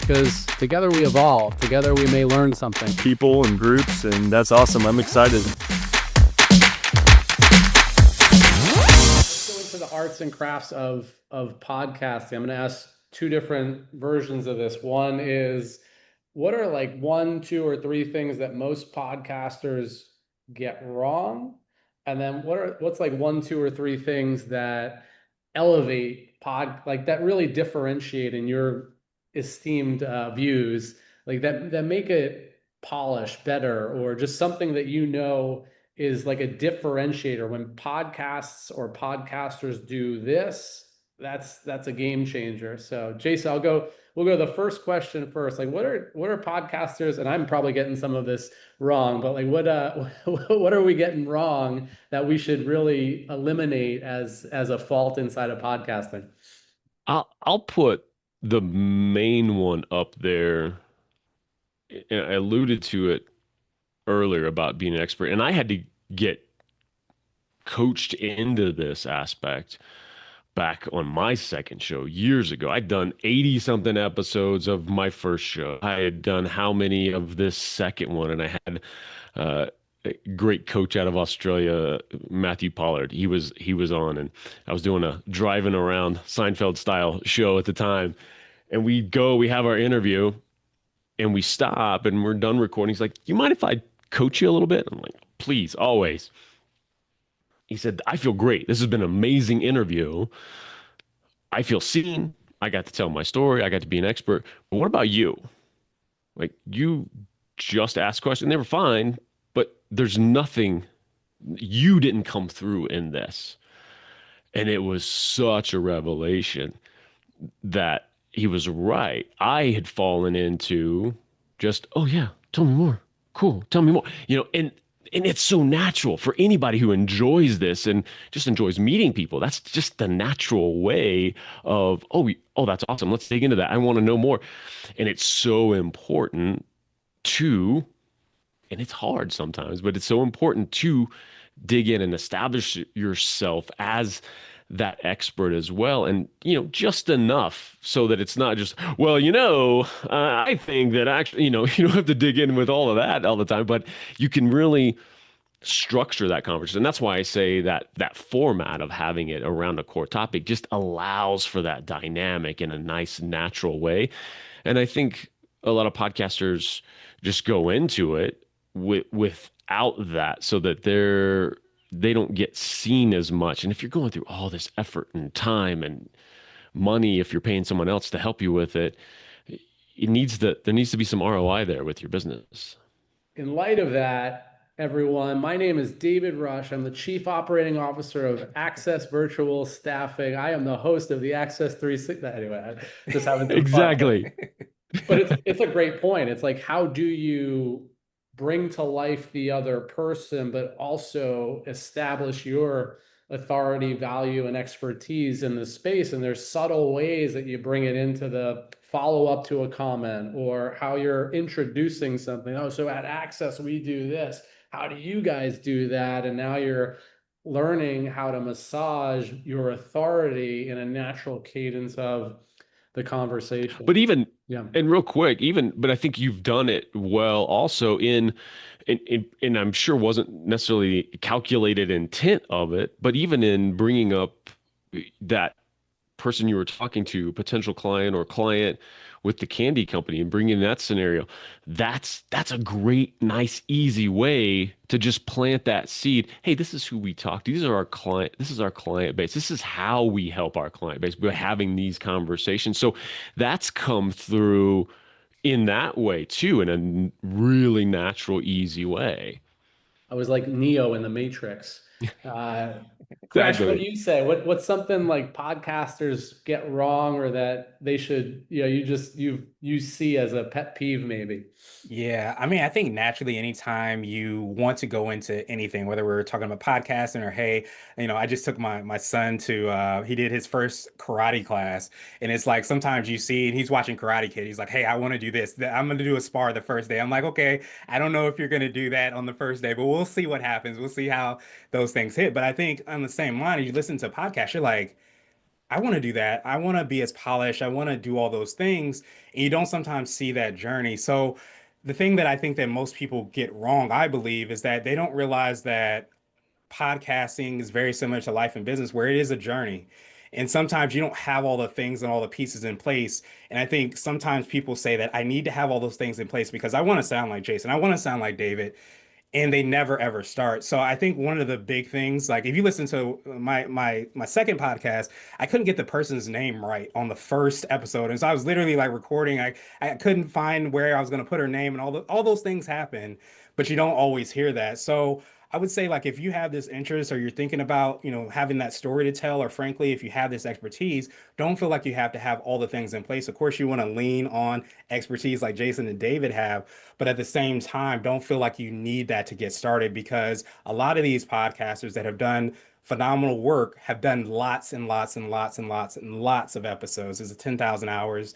because together we evolve. Together we may learn something. People and groups, and that's awesome. I'm excited. Let's go into the arts and crafts of podcasting. I'm going to ask two different versions of this. One is, what are like one, two, or three things that most podcasters get wrong? And then what's like one, two, or three things that elevate like that really differentiate in your esteemed views, like that make it polish better, or just something that is like a differentiator when podcasts or podcasters do this, that's a game changer. So Jason, we'll go the first question first. Like what are podcasters, and I'm probably getting some of this wrong, but like what are we getting wrong that we should really eliminate as a fault inside of podcasting? I'll put the main one up there. And I alluded to it earlier about being an expert, and I had to get coached into this aspect back on my second show years ago. I'd done 80 something episodes of my first show. I had done how many of this second one, and I had a great coach out of Australia, Matthew Pollard. He was on, and I was doing a driving around Seinfeld style show at the time. And we have our interview, and we stop, and we're done recording. He's like, "Do you mind if I coach you a little bit?" I'm like, "Please, always." He said, "I feel great. This has been an amazing interview. I feel seen. I got to tell my story. I got to be an expert. But what about you? Like, you just asked questions. They were fine, but there's nothing, you didn't come through in this." And it was such a revelation that he was right. I had fallen into just, "Oh yeah, tell me more. Cool, tell me more." And it's so natural for anybody who enjoys this and just enjoys meeting people. That's just the natural way of, oh, that's awesome. Let's dig into that. I want to know more. And it's so important to, and it's hard sometimes, but it's so important to dig in and establish yourself as that expert as well. And, just enough so that it's not just, well, I think that actually, you don't have to dig in with all of that all the time, but you can really structure that conversation. And that's why I say that format of having it around a core topic just allows for that dynamic in a nice, natural way. And I think a lot of podcasters just go into it without that, so that they don't get seen as much. And if you're going through all this effort and time and money, if you're paying someone else to help you with it, there needs to be some ROI there with your business. In light of that, everyone, my name is David Rush. I'm the Chief Operating Officer of Access Virtual Staffing. I am the host of the Access 360. Anyway, I just having some Exactly. But it's a great point. It's like, how do you bring to life the other person, but also establish your authority, value, and expertise in the space? And there's subtle ways that you bring it into the follow-up to a comment, or how you're introducing something. Oh, so at Access, we do this. How do you guys do that? And now you're learning how to massage your authority in a natural cadence of the conversation. But even, yeah, and real quick, but I think you've done it well also in I'm sure wasn't necessarily calculated intent of it, but even in bringing up that person you were talking to, potential client or client with the candy company, and bringing that scenario, that's a great, nice, easy way to just plant that seed. Hey, this is who we talk to. This is our client base. This is how we help our client base by having these conversations. So that's come through in that way too, in a really natural, easy way. I was like Neo in the Matrix. Crash, what do Exactly. you say? What's something like podcasters get wrong, or that they should, you see as a pet peeve maybe? Yeah, I mean, I think naturally, anytime you want to go into anything, whether we're talking about podcasting or, hey, I just took my son to he did his first karate class, and it's like sometimes you see, and he's watching Karate Kid. He's like, "Hey, I want to do this. I'm going to do a spar the first day." I'm like, "Okay, I don't know if you're going to do that on the first day, but we'll see what happens. We'll see how those things hit." But I think on the same line, you listen to podcasts, you're like, I want to do that. I want to be as polished. I want to do all those things. And you don't sometimes see that journey. So the thing that I think that most people get wrong, I believe, is that they don't realize that podcasting is very similar to life and business, where it is a journey. And sometimes you don't have all the things and all the pieces in place. And I think sometimes people say that I need to have all those things in place because I want to sound like Jason. I want to sound like David, and they never ever start. So I think one of the big things, like if you listen to my second podcast, I couldn't get the person's name right on the first episode, and so I was literally like recording. I couldn't find where I was going to put her name, and all those things happen, but you don't always hear that. So I would say like if you have this interest or you're thinking about, having that story to tell, or frankly, if you have this expertise, don't feel like you have to have all the things in place. Of course, you want to lean on expertise like Jason and David have, but at the same time, don't feel like you need that to get started because a lot of these podcasters that have done phenomenal work have done lots and lots and lots and lots and lots of episodes. It's a 10,000 hours.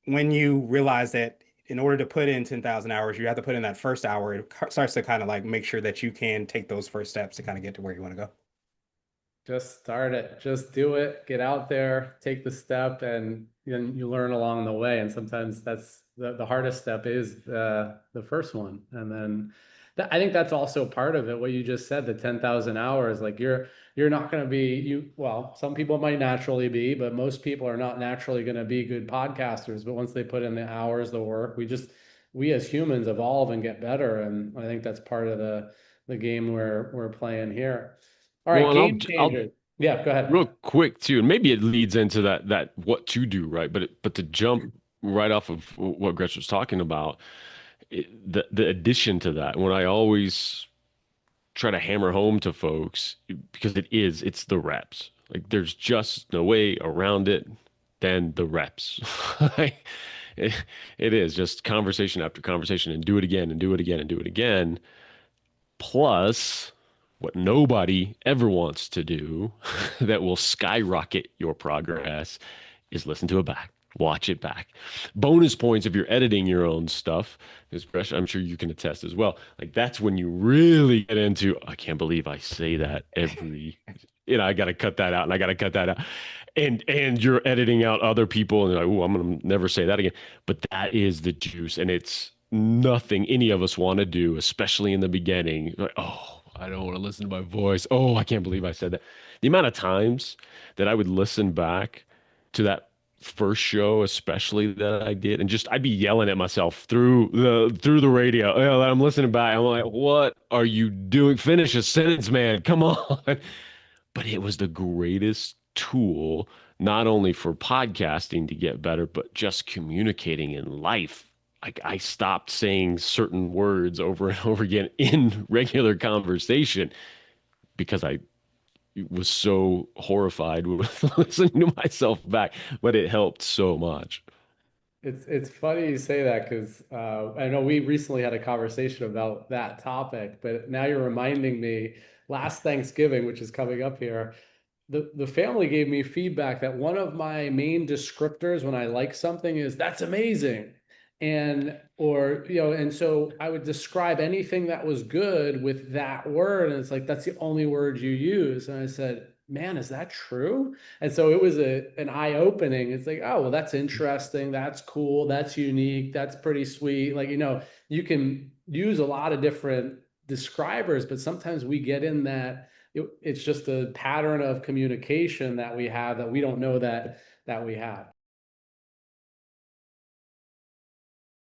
When you realize that in order to put in 10,000 hours, you have to put in that first hour, it starts to kind of like make sure that you can take those first steps to kind of get to where you want to go. Just start it. Just do it. Get out there, take the step, and you learn along the way. And sometimes that's the hardest step is the first one. And then I think that's also part of it. What you just said, the 10,000 hours, like you're not going to be well, some people might naturally be, but most people are not naturally going to be good podcasters. But once they put in the hours, the work, we as humans evolve and get better. And I think that's part of the game we're playing here. All right, Well, and game I'll changers. Yeah, go ahead. real quick too, and maybe it leads into that what to do, right? But to jump right off of what Gretch was talking about, the addition to that, when I always try to hammer home to folks, because it's the reps. Like there's just no way around it than the reps. Like, it, it is just conversation after conversation and do it again and do it again and do it again. Plus, what nobody ever wants to do that will skyrocket your progress is listen to it back, watch it back. Bonus points if you're editing your own stuff, because I'm sure you can attest as well. Like that's when you really get into, I can't believe I say that I got to cut that out and I got to cut that out. And you're editing out other people and you're like, oh, I'm gonna never say that again. But that is the juice, and it's nothing any of us want to do, especially in the beginning. Like, oh, I don't want to listen to my voice. Oh, I can't believe I said that. The amount of times that I would listen back to that first show, especially that I did, and just I'd be yelling at myself through the radio. You know, I'm listening back. I'm like, what are you doing? Finish a sentence, man. Come on. But it was the greatest tool, not only for podcasting to get better, but just communicating in life. Like I stopped saying certain words over and over again in regular conversation because I was so horrified with listening to myself back, but it helped so much. It's funny you say that because I know we recently had a conversation about that topic, but now you're reminding me last Thanksgiving, which is coming up here, the family gave me feedback that one of my main descriptors when I like something is that's amazing. And or and so I would describe anything that was good with that word. And it's like that's the only word you use. And I said, man, is that true? And so it was an eye-opening. It's like, oh, well, that's interesting, that's cool, that's unique, that's pretty sweet. Like, you can use a lot of different describers, but sometimes we get in that it's just a pattern of communication that we have that we don't know that we have.